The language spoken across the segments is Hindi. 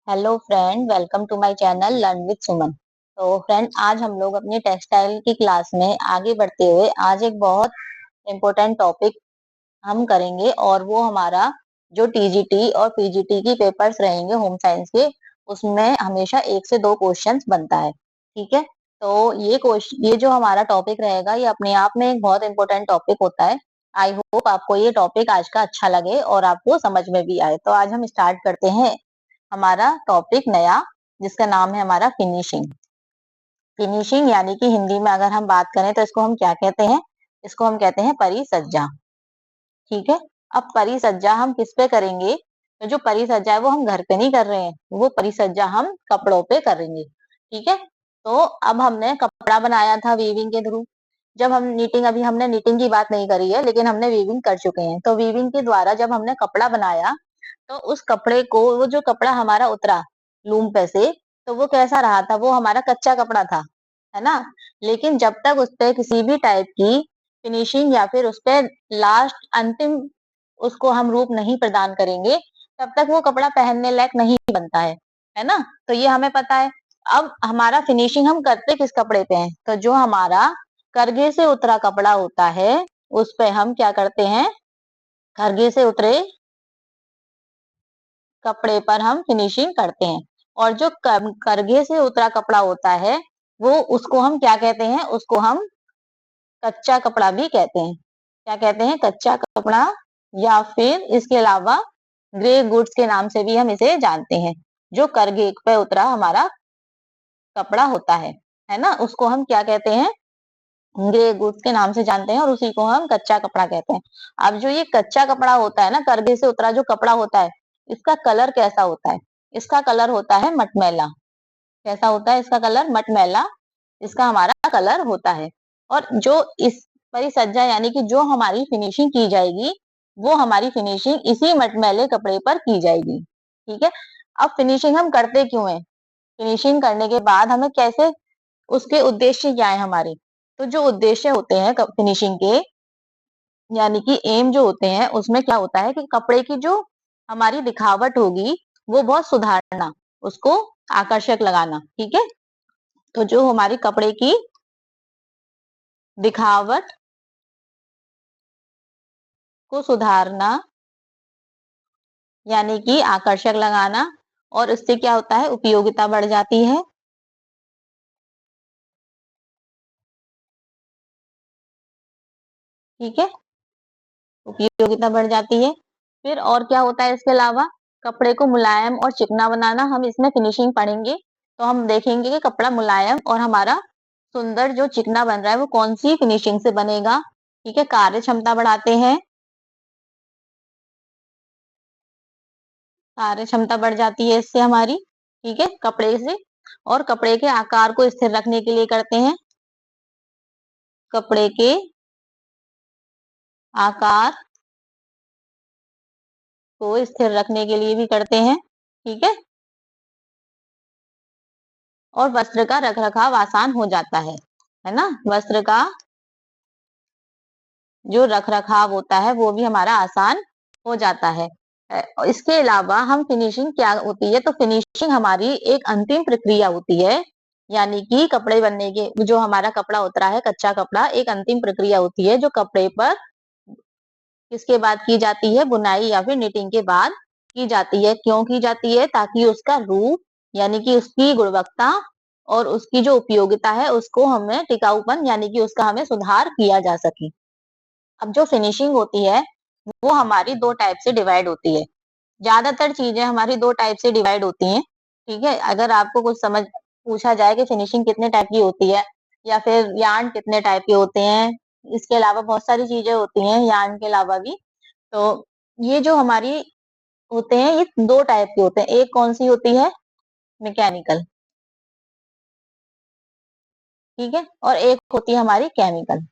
Hello friend, welcome to my channel learn with Suman. तो फ्रेंड, आज हम लोग अपनी टेक्सटाइल की क्लास में आगे बढ़ते हुए आज एक बहुत इम्पोर्टेंट टॉपिक हम करेंगे, और वो हमारा जो टीजीटी और पीजीटी की पेपर्स रहेंगे होम साइंस के, उसमें हमेशा 1 से 2 क्वेश्चंस बनता है। ठीक है। तो ये जो हमारा टॉपिक रहेगा, ये अपने आप में एक बहुत इंपॉर्टेंट टॉपिक होता है। आई होप आपको ये टॉपिक आज का अच्छा लगे और आपको समझ में भी आए। तो आज हम स्टार्ट करते हैं हमारा टॉपिक नया, जिसका नाम है हमारा फिनिशिंग। फिनिशिंग यानी कि हिंदी में अगर हम बात करें तो इसको हम क्या कहते हैं? इसको हम कहते हैं परिसज्जा। ठीक है। अब परिसज्जा हम किस पे करेंगे? तो जो परिसज्जा है वो हम घर पे नहीं कर रहे हैं, वो परिसज्जा हम कपड़ों पे करेंगे। ठीक है। तो अब हमने कपड़ा बनाया था वीविंग के थ्रू। जब हम नीटिंग, अभी हमने नीटिंग की बात नहीं करी है, लेकिन हमने वीविंग कर चुके हैं। तो वीविंग के द्वारा जब हमने कपड़ा बनाया, तो उस कपड़े को, वो जो कपड़ा हमारा उतरा लूम पे से, तो वो कैसा रहा था? वो हमारा कच्चा कपड़ा था, है ना। लेकिन जब तक उस पे किसी भी टाइप की फिनिशिंग या फिर उस पे लास्ट अंतिम उसको हम रूप नहीं प्रदान करेंगे, तब तक वो कपड़ा पहनने लायक नहीं बनता है ना। तो ये हमें पता है। अब हमारा फिनिशिंग हम करते किस कपड़े पे हैं? तो जो हमारा करघे से उतरा कपड़ा होता है, उस पे हम क्या करते हैं? करघे से उतरे कपड़े पर हम फिनिशिंग करते हैं। और जो करघे से उतरा कपड़ा होता है, वो उसको हम क्या कहते हैं? उसको हम कच्चा कपड़ा भी कहते हैं। क्या कहते हैं? कच्चा कपड़ा, या फिर इसके अलावा ग्रे गुड्स के नाम से भी हम इसे जानते हैं। जो करघे पे उतरा हमारा कपड़ा होता है ना, उसको हम क्या कहते हैं? ग्रे गुड्स के नाम से जानते हैं, और उसी को हम कच्चा कपड़ा कहते हैं। अब जो ये कच्चा कपड़ा होता है ना, करघे से उतरा जो कपड़ा होता है, इसका कलर कैसा होता है? इसका कलर होता है मटमैला। कैसा होता है इसका कलर? मटमैला इसका हमारा कलर होता है। और जो इस परिसज्जा यानी कि जो हमारी फिनिशिंग की जाएगी, वो हमारी फिनिशिंग इसी मटमैले कपड़े पर की जाएगी। ठीक है। अब फिनिशिंग हम करते क्यों है? फिनिशिंग करने के बाद हमें कैसे, उसके उद्देश्य क्या है हमारे? तो जो उद्देश्य होते हैं फिनिशिंग के, यानी कि एम जो होते हैं, उसमें क्या होता है कि कपड़े की जो हमारी दिखावट होगी, वो बहुत सुधारना, उसको आकर्षक लगाना। ठीक है। तो जो हमारी कपड़े की दिखावट को सुधारना, यानी कि आकर्षक लगाना, और इससे क्या होता है? उपयोगिता बढ़ जाती है। ठीक है। उपयोगिता बढ़ जाती है। फिर और क्या होता है इसके अलावा? कपड़े को मुलायम और चिकना बनाना, हम इसमें फिनिशिंग पढ़ेंगे तो हम देखेंगे कि कपड़ा मुलायम और हमारा सुंदर जो चिकना बन रहा है, वो कौन सी फिनिशिंग से बनेगा। ठीक है। कार्य क्षमता बढ़ाते हैं, कार्य क्षमता बढ़ जाती है इससे हमारी। ठीक है, कपड़े से। और कपड़े के आकार को स्थिर रखने के लिए करते हैं, कपड़े के आकार को स्थिर रखने के लिए भी करते हैं। ठीक है। और वस्त्र का रख रखाव आसान हो जाता है ना। वस्त्र का जो रख रखाव होता है, वो भी हमारा आसान हो जाता है। इसके अलावा हम फिनिशिंग क्या होती है? तो फिनिशिंग हमारी एक अंतिम प्रक्रिया होती है, यानी कि कपड़े बनने के, जो हमारा कपड़ा उतरा है कच्चा कपड़ा, एक अंतिम प्रक्रिया होती है जो कपड़े पर किसके बाद की जाती है? बुनाई या फिर निटिंग के बाद की जाती है। क्यों की जाती है? ताकि उसका रूप, यानी कि उसकी गुणवत्ता और उसकी जो उपयोगिता है, उसको हमें टिकाऊपन, यानी कि उसका हमें सुधार किया जा सके। अब जो फिनिशिंग होती है, वो हमारी 2 टाइप से डिवाइड होती है। ज्यादातर चीजें हमारी 2 टाइप से डिवाइड होती हैं। ठीक है। अगर आपको कुछ समझ पूछा जाए कि फिनिशिंग कितने टाइप की होती है, या फिर यार्न कितने टाइप के होते हैं, इसके अलावा बहुत सारी चीजें होती हैं यार्न के अलावा भी। तो ये जो हमारी होते हैं, ये 2 टाइप के होते हैं। एक कौन सी होती है? मैकेनिकल। ठीक है। और एक होती है हमारी केमिकल।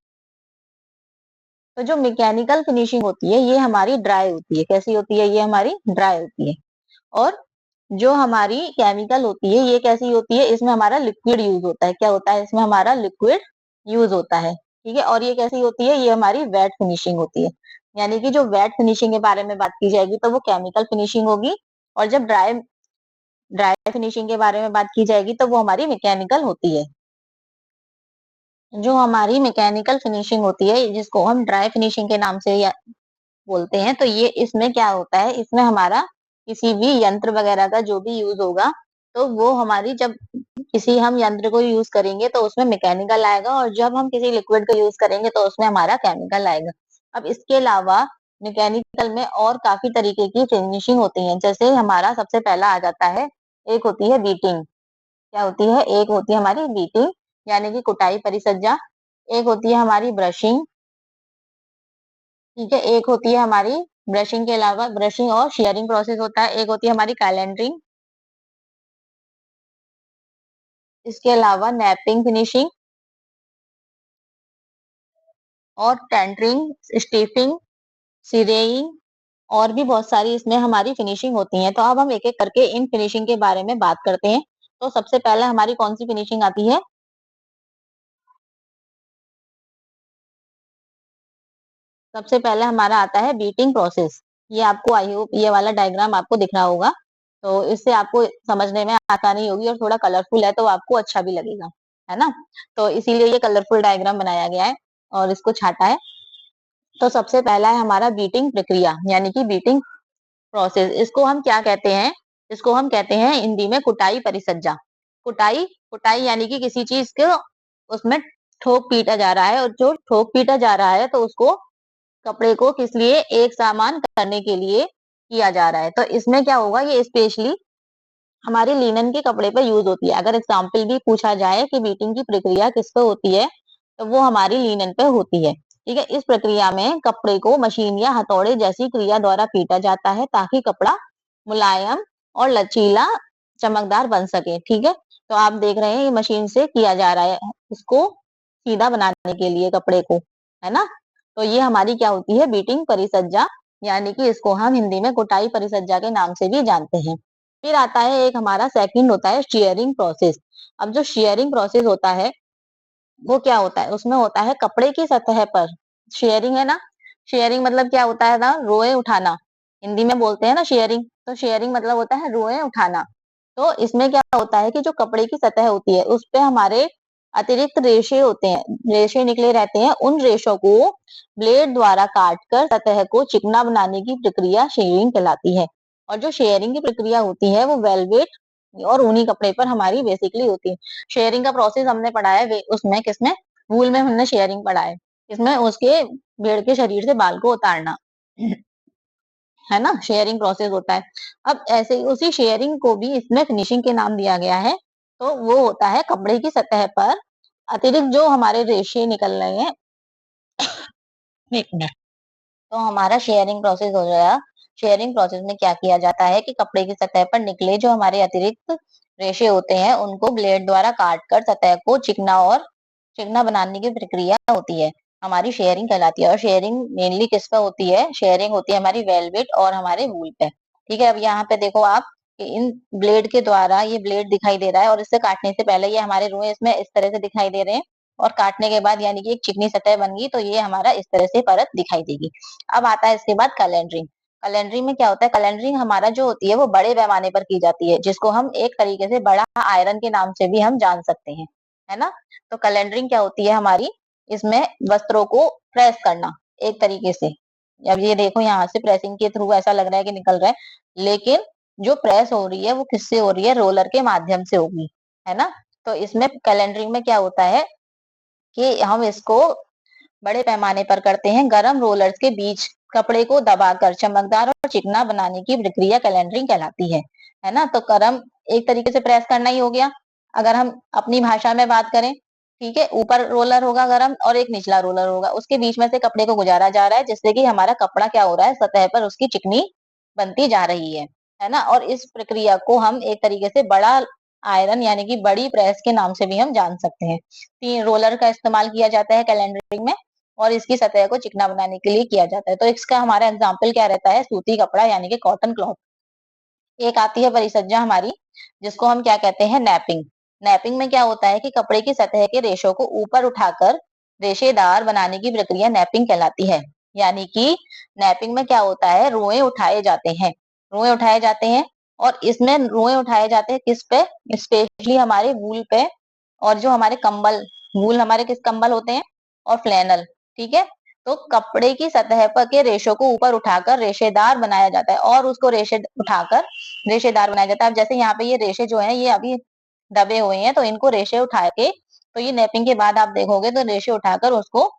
तो जो मैकेनिकल फिनिशिंग होती है, ये हमारी ड्राई होती है। कैसी होती है? ये हमारी ड्राई होती है। और जो हमारी केमिकल होती है, ये कैसी होती है? इसमें हमारा लिक्विड यूज होता है। क्या होता है? इसमें हमारा लिक्विड यूज होता है। ठीक है। और ये कैसी होती है? ये हमारी वेट फिनिशिंग होती है। यानी कि जो वेट फिनिशिंग के बारे में बात की जाएगी, तो वो केमिकल फिनिशिंग होगी। और जब ड्राई ड्राई फिनिशिंग के बारे में बात की जाएगी तो वो हमारी मैकेनिकल होती है। जो हमारी मैकेनिकल फिनिशिंग होती है जिसको हम ड्राई फिनिशिंग के नाम से या बोलते हैं, तो ये इसमें क्या होता है, इसमें हमारा किसी भी यंत्र वगैरह का जो भी यूज होगा, तो वो हमारी जब किसी हम यंत्र को यूज करेंगे तो उसमें मैकेनिकल आएगा, और जब हम किसी लिक्विड को यूज करेंगे तो उसमें हमारा केमिकल आएगा। अब इसके अलावा मैकेनिकल में और काफी तरीके की फिनिशिंग होती है। जैसे हमारा सबसे पहला आ जाता है, एक होती है बीटिंग। क्या होती है? एक होती है हमारी बीटिंग यानी कि कुटाई परिसज्जा। एक होती है हमारी ब्रशिंग। ठीक है, एक होती है हमारी ब्रशिंग के अलावा ब्रशिंग और शेयरिंग प्रोसेस होता है। एक होती है हमारी कैलेंडरिंग। इसके अलावा नैपिंग फिनिशिंग और टेंटरिंग, स्टीफिंग, सिरेइंग और भी बहुत सारी इसमें हमारी फिनिशिंग होती है। तो अब हम एक एक करके इन फिनिशिंग के बारे में बात करते हैं। तो सबसे पहले हमारी कौन सी फिनिशिंग आती है? सबसे पहले हमारा आता है बीटिंग प्रोसेस। ये आपको आई होप ये वाला डायग्राम आपको दिख रहा होगा, तो इससे आपको समझने में आसानी होगी और थोड़ा कलरफुल है तो आपको अच्छा भी लगेगा, है ना? तो इसीलिए ये कलरफुल डायग्राम बनाया गया है और इसको छाटा है। तो सबसे पहला है हमारा बीटिंग प्रक्रिया यानी कि बीटिंग प्रोसेस। इसको हम क्या कहते हैं? इसको हम कहते हैं हिंदी में कुटाई परिसज्जा। कुटाई कुटाई यानी कि किसी चीज को उसमें ठोक पीटा जा रहा है, और जो ठोक पीटा जा रहा है तो उसको कपड़े को किस लिए एक समान करने के लिए किया जा रहा है। तो इसमें क्या होगा, ये स्पेशली हमारे लिनन के कपड़े पे यूज होती है। अगर एग्जाम्पल भी पूछा जाए कि बीटिंग की प्रक्रिया किस पे होती है, तो वो हमारी लिनन पे होती है। ठीक है, इस प्रक्रिया में कपड़े को मशीन या हथौड़े जैसी क्रिया द्वारा पीटा जाता है ताकि कपड़ा मुलायम और लचीला चमकदार बन सके। ठीक है, तो आप देख रहे हैं ये मशीन से किया जा रहा है इसको सीधा बनाने के लिए कपड़े को, है ना? तो ये हमारी क्या होती है? बीटिंग परिसज्जा, यानी कि इसको हम हिंदी में कुटाई परिसज्जा के नाम से भी जानते हैं। फिर आता है एक हमारा सेकंड होता है शेयरिंग प्रोसेस। अब जो शेयरिंग प्रोसेस होता है वो क्या होता है? उसमें होता है कपड़े की सतह पर शेयरिंग, है ना? शेयरिंग मतलब क्या होता है ना? रोए उठाना। हिंदी में बोलते हैं ना शेयरिंग, तो शेयरिंग मतलब होता है रोए उठाना। तो इसमें क्या होता है कि जो कपड़े की सतह होती है उस पे हमारे अतिरिक्त रेशे होते हैं, रेशे निकले रहते हैं। उन रेशों को ब्लेड द्वारा काटकर सतह को चिकना बनाने की प्रक्रिया शेयरिंग कहलाती है। और जो शेयरिंग की प्रक्रिया होती है वो वेलवेट और ऊनी कपड़े पर हमारी बेसिकली होती है। शेयरिंग का प्रोसेस हमने पढ़ा है उसमें किसमें? वूल में हमने शेयरिंग पढ़ा है। इसमें उसके भेड़ के शरीर से बाल को उतारना, है ना? शेयरिंग प्रोसेस होता है। अब ऐसे ही उसी शेयरिंग को भी इसमें फिनिशिंग के नाम दिया गया है। तो वो होता है कपड़े की सतह पर अतिरिक्त जो हमारे रेशे निकल रहे हैं, एक मिनट, तो हमारा शेयरिंग प्रोसेस हो गया। शेयरिंग प्रोसेस में क्या किया जाता है कि कपड़े की सतह पर निकले जो हमारे अतिरिक्त रेशे होते हैं उनको ब्लेड द्वारा काट कर सतह को चिकना बनाने की प्रक्रिया होती है, हमारी शेयरिंग कहलाती है। और शेयरिंग मेनली किस पे होती है? शेयरिंग होती है हमारी वेलवेट और हमारे वूल पे। ठीक है, अब यहाँ पे देखो आप कि इन ब्लेड के द्वारा, ये ब्लेड दिखाई दे रहा है और इससे काटने से पहले ये हमारे रुए इसमें इस तरह से दिखाई दे रहे हैं, और काटने के बाद यानी कि एक चिकनी सतह बन गई तो ये हमारा इस तरह से परत दिखाई देगी। अब आता है इसके बाद कैलेंडरिंग। कैलेंडरिंग में क्या होता है? कैलेंडरिंग हमारा जो होती है वो बड़े पैमाने पर की जाती है, जिसको हम एक तरीके से बड़ा आयरन के नाम से भी हम जान सकते हैं, है ना? तो कैलेंडरिंग क्या होती है हमारी? इसमें वस्त्रों को प्रेस करना एक तरीके से। अब ये देखो यहाँ से प्रेसिंग के थ्रू ऐसा लग रहा है कि निकल रहा है, लेकिन जो प्रेस हो रही है वो किससे हो रही है? रोलर के माध्यम से होगी, है ना? तो इसमें कैलेंडरिंग में क्या होता है कि हम इसको बड़े पैमाने पर करते हैं। गरम रोलर्स के बीच कपड़े को दबाकर चमकदार और चिकना बनाने की प्रक्रिया कैलेंडरिंग कहलाती है ना? तो गरम एक तरीके से प्रेस करना ही हो गया। अगर हम अपनी भाषा में बात करें, ठीक है, ऊपर रोलर होगा गरम और एक निचला रोलर होगा, उसके बीच में से कपड़े को गुजारा जा रहा है जिससे कि हमारा कपड़ा क्या हो रहा है? सतह पर उसकी चिकनी बनती जा रही है ना? और इस प्रक्रिया को हम एक तरीके से बड़ा आयरन यानी कि बड़ी प्रेस के नाम से भी हम जान सकते हैं। तीन रोलर का इस्तेमाल किया जाता है कैलेंडरिंग में और इसकी सतह को चिकना बनाने के लिए किया जाता है। तो इसका हमारा एग्जाम्पल क्या रहता है? सूती कपड़ा यानी कि कॉटन क्लॉथ। एक आती है परिसज्जा हमारी, जिसको हम क्या कहते हैं? नैपिंग। नैपिंग में क्या होता है कि कपड़े की सतह के रेशों को ऊपर उठाकर रेशेदार बनाने की प्रक्रिया नैपिंग कहलाती है। यानी कि नैपिंग में क्या होता है? रुएं उठाए जाते हैं। रुएं उठाए जाते हैं और इसमें रुएं उठाए जाते हैं किस पे, स्पेशली हमारे वूल पे, और जो हमारे कंबल, वूल हमारे किस कंबल होते हैं, और फ्लैनल। ठीक है, तो कपड़े की सतह पर के रेशों को ऊपर उठाकर रेशेदार बनाया जाता है, और उसको रेशे उठाकर रेशेदार बनाया जाता है। अब जैसे यहाँ पे ये रेशे जो है ये अभी दबे हुए हैं, तो इनको रेशे उठा के, तो ये नेपिंग के बाद आप देखोगे तो रेशे उठाकर उसको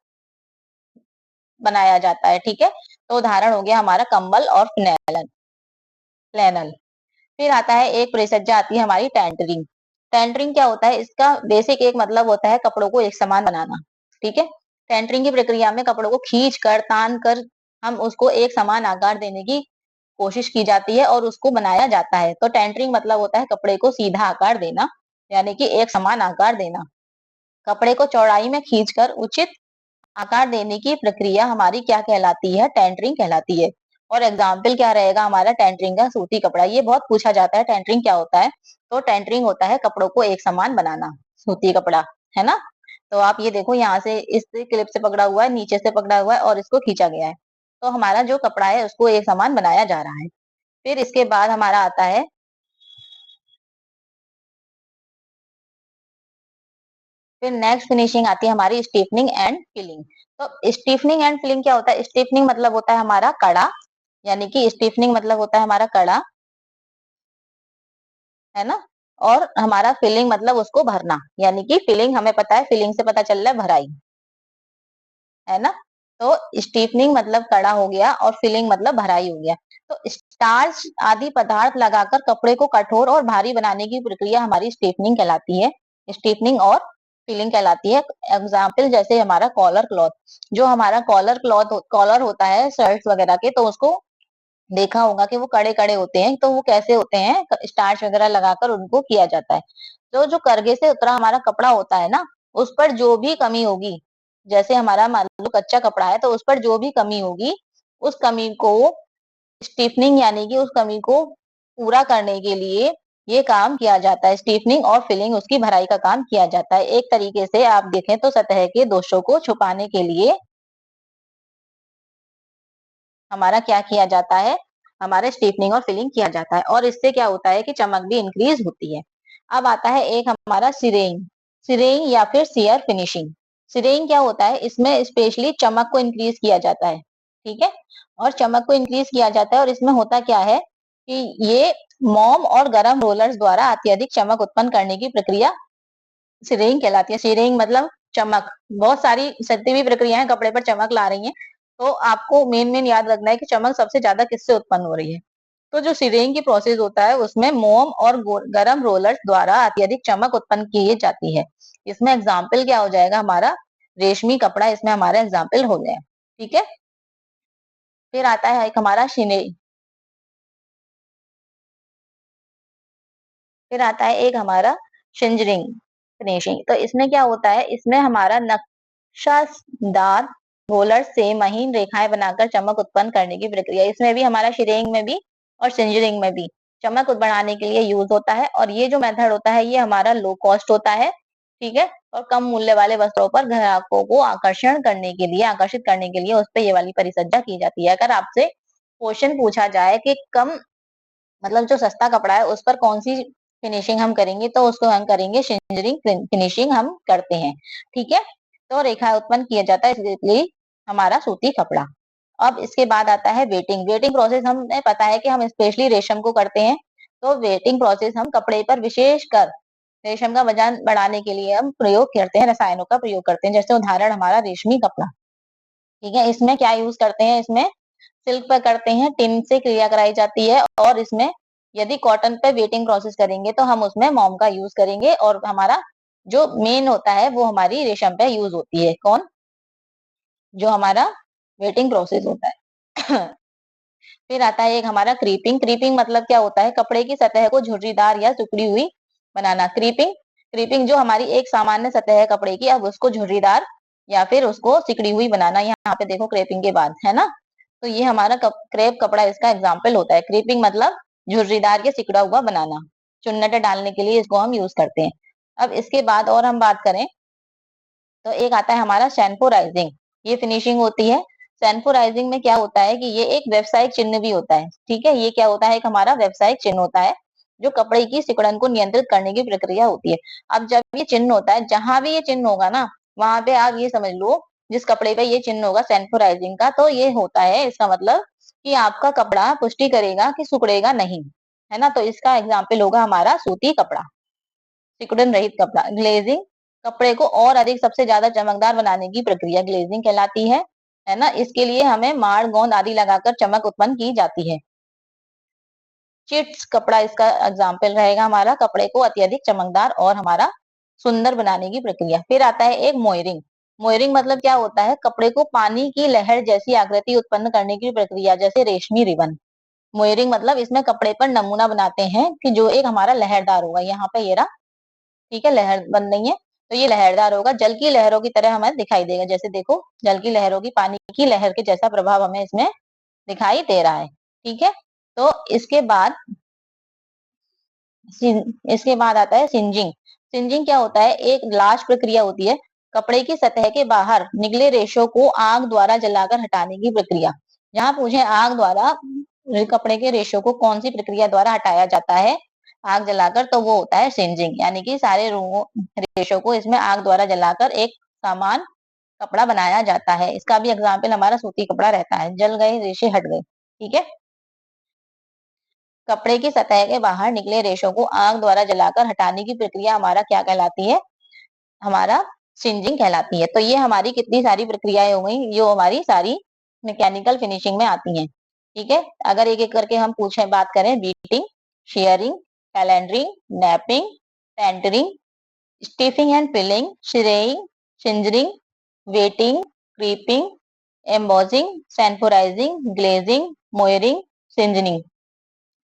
बनाया जाता है। ठीक है, तो उदाहरण हो गया हमारा कंबल और फ्लैनल फ्लैनल। फिर आता है एक परिसज्जा, आती है हमारी टेंटरिंग। टेंटरिंग क्या होता है, इसका बेसिक एक मतलब होता है कपड़ों को एक समान बनाना। ठीक है, टेंटरिंग की प्रक्रिया में कपड़ों को खींच कर, तान कर हम उसको एक समान आकार देने की कोशिश की जाती है और उसको बनाया जाता है। तो टेंटरिंग मतलब होता है कपड़े को सीधा आकार देना, यानी कि एक समान आकार देना। कपड़े को चौड़ाई में खींचकर उचित आकार देने की प्रक्रिया हमारी क्या कहलाती है, टेंटरिंग कहलाती है। और एग्जाम्पल क्या रहेगा हमारा टेंटरिंग का, सूती कपड़ा। ये बहुत पूछा जाता है टेंटरिंग क्या होता है, तो टेंटरिंग होता है कपड़ों को एक समान बनाना, सूती कपड़ा, है ना। तो आप ये देखो यहाँ से इस क्लिप से पकड़ा हुआ है, नीचे से पकड़ा हुआ है और इसको खींचा गया है, तो हमारा जो कपड़ा है उसको एक समान बनाया जा रहा है। फिर इसके बाद हमारा आता है, फिर नेक्स्ट फिनिशिंग आती है हमारी स्टीफनिंग एंड फिलिंग। तो स्टीफनिंग एंड फिलिंग क्या होता है, स्टीफनिंग मतलब होता है हमारा कड़ा, यानी कि स्टीफनिंग मतलब होता है हमारा कड़ा, है ना। और हमारा फिलिंग मतलब उसको भरना, यानी कि फिलिंग हमें पता है, फिलिंग से पता चल रहा है भराई, है ना। तो स्टीफनिंग मतलब कड़ा हो गया और फिलिंग मतलब भराई हो गया। तो स्टार्च आदि पदार्थ लगाकर कपड़े को कठोर और भारी बनाने की प्रक्रिया हमारी स्टीफनिंग कहलाती है, स्टीफनिंग और फिलिंग कहलाती है। एग्जाम्पल जैसे हमारा कॉलर क्लॉथ, जो हमारा कॉलर होता है शर्ट्स वगैरह के, तो उसको देखा होगा कि वो कड़े कड़े होते हैं, तो वो कैसे होते हैं, स्टार्च वगैरह लगाकर उनको किया जाता है। तो जो करगे से उतरा हमारा कपड़ा होता है ना, उस पर जो भी कमी होगी, जैसे हमारा मान लो कच्चा कपड़ा है, तो उस पर जो भी कमी होगी, उस कमी को स्टीफनिंग, यानी कि उस कमी को पूरा करने के लिए ये काम किया जाता है। स्टीफनिंग और फिलिंग, उसकी भराई का काम किया जाता है। एक तरीके से आप देखें तो सतह के दोषों को छुपाने के लिए हमारा क्या किया जाता है, हमारे स्टीफनिंग और फिलिंग किया जाता है, और इससे क्या होता है कि चमक भी इंक्रीज होती है। अब आता है एक हमारा सिरेइंग, सिरेइंग या फिर सियर फिनिशिंग। सिरेइंग क्या होता है, इसमें स्पेशली चमक को इंक्रीज किया जाता है। ठीक है, और चमक को इंक्रीज किया जाता है, और इसमें होता क्या है कि ये मोम और गरम रोलर्स द्वारा अत्यधिक चमक उत्पन्न करने की प्रक्रिया सिरेइंग कहलाती है। सिरेइंग मतलब चमक, बहुत सारी सती हुई प्रक्रियाएं कपड़े पर चमक ला रही हैं, तो आपको मेन मेन याद रखना है कि चमक सबसे ज्यादा किससे उत्पन्न हो रही है। तो जो सिरेइंग की प्रोसेस होता है उसमें मोम और गरम रोलर्स द्वारा अत्यधिक चमक उत्पन्न की जाती है। इसमें एग्जाम्पल क्या हो जाएगा हमारा, रेशमी कपड़ा इसमें हमारा एग्जाम्पल हो गया। ठीक है, फिर आता है एक हमारा फिर आता है एक हमारा शिंजरिंग फिनिशिंग। तो इसमें क्या होता है, इसमें हमारा नक्शादार रोलर से महीन रेखाएं बनाकर चमक उत्पन्न करने की प्रक्रिया, इसमें भी हमारा शिरेइंग में भी और सिंजरिंग में भी चमक बढ़ाने के लिए यूज होता है। और ये जो मेथड होता है ये हमारा लो कॉस्ट होता है। ठीक है, और कम मूल्य वाले वस्त्रों पर ग्राहकों को आकर्षण करने के लिए, आकर्षित करने के लिए उस पर ये वाली परिसज्जा की जाती है। अगर आपसे क्वेश्चन पूछा जाए कि कम मतलब जो सस्ता कपड़ा है उस पर कौन सी फिनिशिंग हम करेंगे, तो उसको हम करेंगे शिंजरिंग फिनिशिंग हम करते हैं। ठीक है, तो रेखा उत्पन्न किया जाता है इसलिए हमारा सूती कपड़ा। अब इसके बाद आता है वेटिंग। वेटिंग प्रोसेस हमें पता है कि हम स्पेशली रेशम को करते हैं, तो वेटिंग प्रोसेस हम कपड़े पर विशेष कर रेशम का वजन बढ़ाने के लिए हम प्रयोग करते हैं, रसायनों का प्रयोग करते हैं। जैसे उदाहरण हमारा रेशमी कपड़ा। ठीक है, इसमें क्या यूज करते हैं, इसमें सिल्क पे करते हैं, टिन से क्रिया कराई जाती है, और इसमें यदि कॉटन पे वेटिंग प्रोसेस करेंगे तो हम उसमें मोम का यूज करेंगे, और हमारा जो मेन होता है वो हमारी रेशम पे यूज होती है। कौन, जो हमारा वेटिंग प्रोसेस होता है। फिर आता है एक हमारा क्रीपिंग। क्रीपिंग मतलब क्या होता है, कपड़े की सतह को झुर्रीदार या सिकुड़ी हुई बनाना। क्रीपिंग क्रीपिंग जो हमारी एक सामान्य सतह है कपड़े की, अब उसको झुर्रीदार या फिर उसको सिकड़ी हुई बनाना। यहाँ पे देखो क्रेपिंग के बाद, है ना। तो ये हमारा क्रेप कपड़ा इसका एग्जाम्पल होता है। क्रीपिंग मतलब झुर्रीदार या सिकड़ा हुआ बनाना, चुन्नटे डालने के लिए इसको हम यूज करते हैं। अब इसके बाद और हम बात करें तो एक आता है हमारा सैनफोराइजिंग, ये फिनिशिंग होती है। सेंफोराइजिंग में क्या होता है कि ये एक व्यवसायिक चिन्ह भी होता है। ठीक है, ये क्या होता है, एक हमारा व्यवसायिक चिन्ह होता है जो कपड़े की सिकुड़न को नियंत्रित करने की प्रक्रिया होती है। अब जब ये चिन्ह होता है, जहां भी ये चिन्ह होगा ना, वहां पे आप ये समझ लो, जिस कपड़े पे ये चिन्ह होगा सेंफोराइजिंग का, तो ये होता है, इसका मतलब कि आपका कपड़ा पुष्टि करेगा कि सिकुड़ेगा नहीं, है ना। तो इसका एग्जाम्पल होगा हमारा सूती कपड़ा, सिकुड़न रहित कपड़ा। ग्लेजिंग, कपड़े को और अधिक सबसे ज्यादा चमकदार बनाने की प्रक्रिया ग्लेजिंग कहलाती है ना। इसके लिए हमें माड़, गोंद आदि लगाकर चमक उत्पन्न की जाती है। चिट्स कपड़ा इसका एग्जाम्पल रहेगा हमारा, कपड़े को अत्यधिक चमकदार और हमारा सुंदर बनाने की प्रक्रिया। फिर आता है एक मोयरिंग। मोयरिंग मतलब क्या होता है, कपड़े को पानी की लहर जैसी आकृति उत्पन्न करने की प्रक्रिया, जैसे रेशमी रिबन। मोयरिंग मतलब इसमें कपड़े पर नमूना बनाते हैं कि जो एक हमारा लहरदार होगा, यहाँ पे ये रहा, ठीक है, लहर बन रही है, तो ये लहरदार होगा, जल की लहरों की तरह हमें दिखाई देगा। जैसे देखो, जल की लहरों की, पानी की लहर के जैसा प्रभाव हमें इसमें दिखाई दे रहा है। ठीक है, तो इसके बाद आता है सिंजिंग। सिंजिंग क्या होता है, एक लाश प्रक्रिया होती है, कपड़े की सतह के बाहर निकले रेशों को आग द्वारा जलाकर हटाने की प्रक्रिया। यहाँ पूछे आग द्वारा कपड़े के रेशों को कौन सी प्रक्रिया द्वारा हटाया जाता है, आग जलाकर, तो वो होता है सिंजिंग, यानी कि सारे रेशों को इसमें आग द्वारा जलाकर एक समान कपड़ा बनाया जाता है। इसका भी एग्जाम्पल हमारा सूती कपड़ा रहता है, जल गए रेशे हट गए। ठीक है, कपड़े की सतह के बाहर निकले रेशों को आग द्वारा जलाकर हटाने की प्रक्रिया हमारा क्या कहलाती है, हमारा सिंजिंग कहलाती है। तो ये हमारी कितनी सारी प्रक्रियाएं हो गई, जो हमारी सारी मैकेनिकल फिनिशिंग में आती हैं। ठीक है, अगर एक एक करके हम पूछें, बात करें, beating, shearing, calendering, napping, tentering, stiffening and filling, श्रेइंग, singeing, weighting, creping, embossing, sanforizing, glazing, moireing, singeing,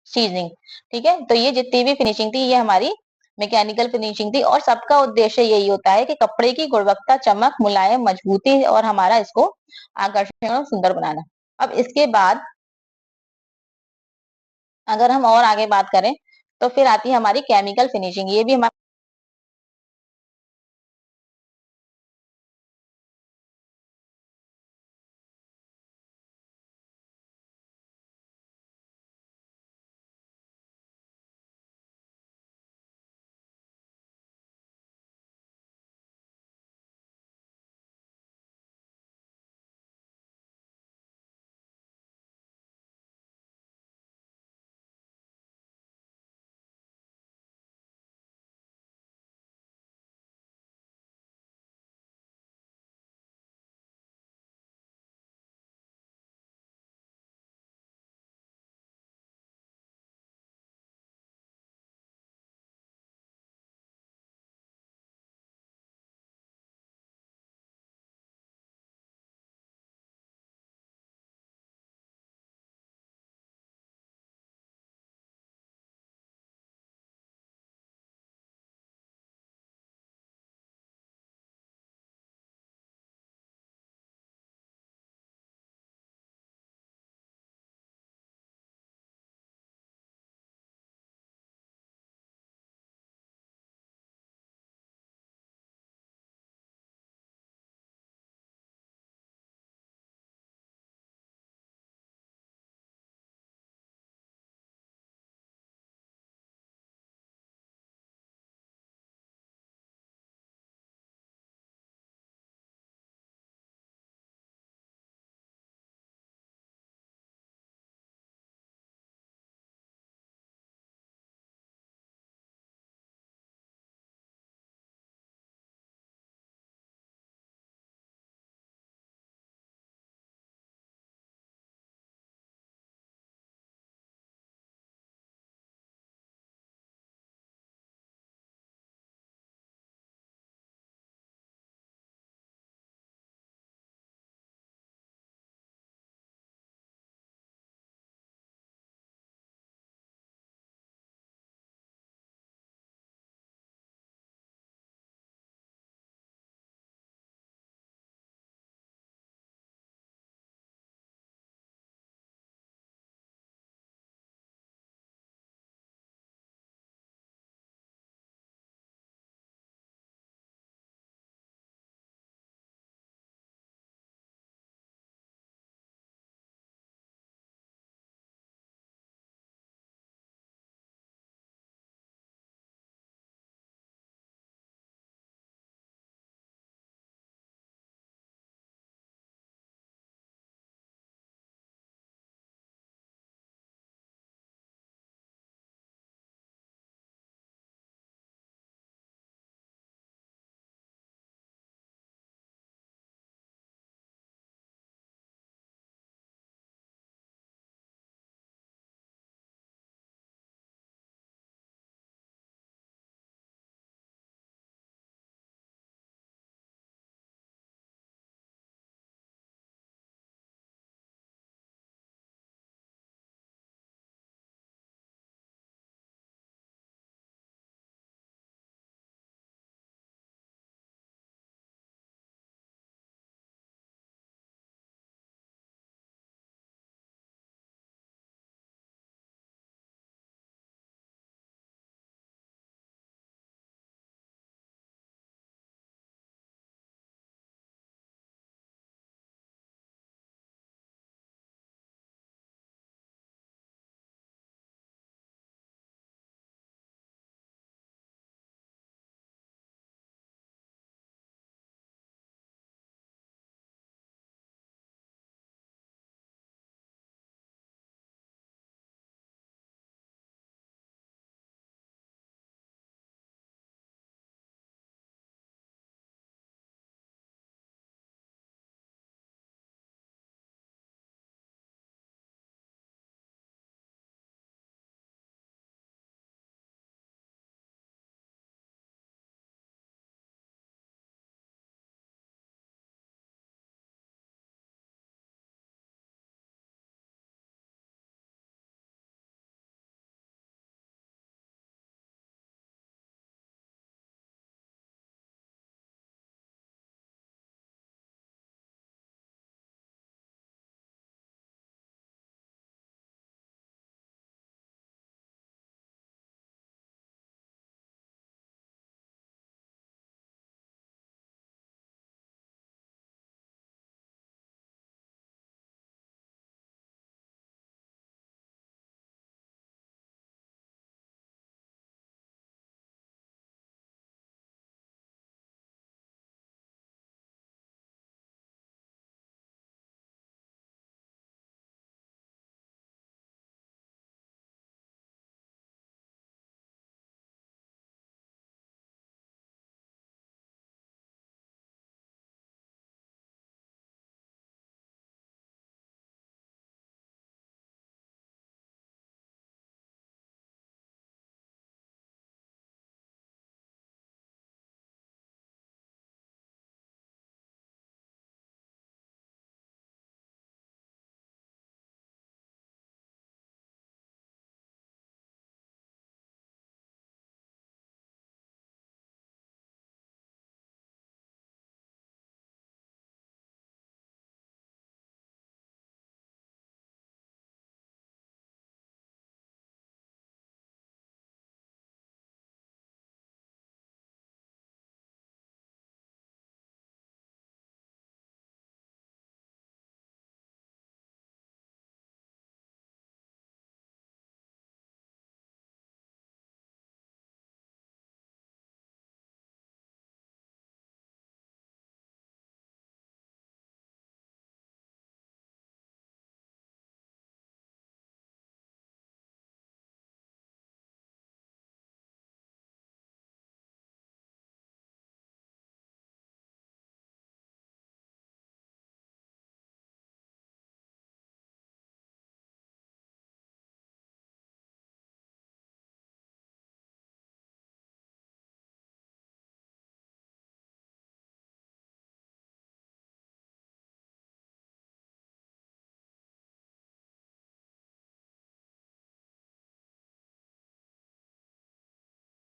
seasoning. ठीक है, तो ये जितनी भी फिनिशिंग थी, ये हमारी मैकेनिकल फिनिशिंग थी, और सबका उद्देश्य यही होता है कि कपड़े की गुणवत्ता, चमक, मुलायम, मजबूती और हमारा इसको आकर्षण और सुंदर बनाना। अब इसके बाद अगर हम और आगे बात करें, तो फिर आती है हमारी केमिकल फिनिशिंग। ये भी हमारा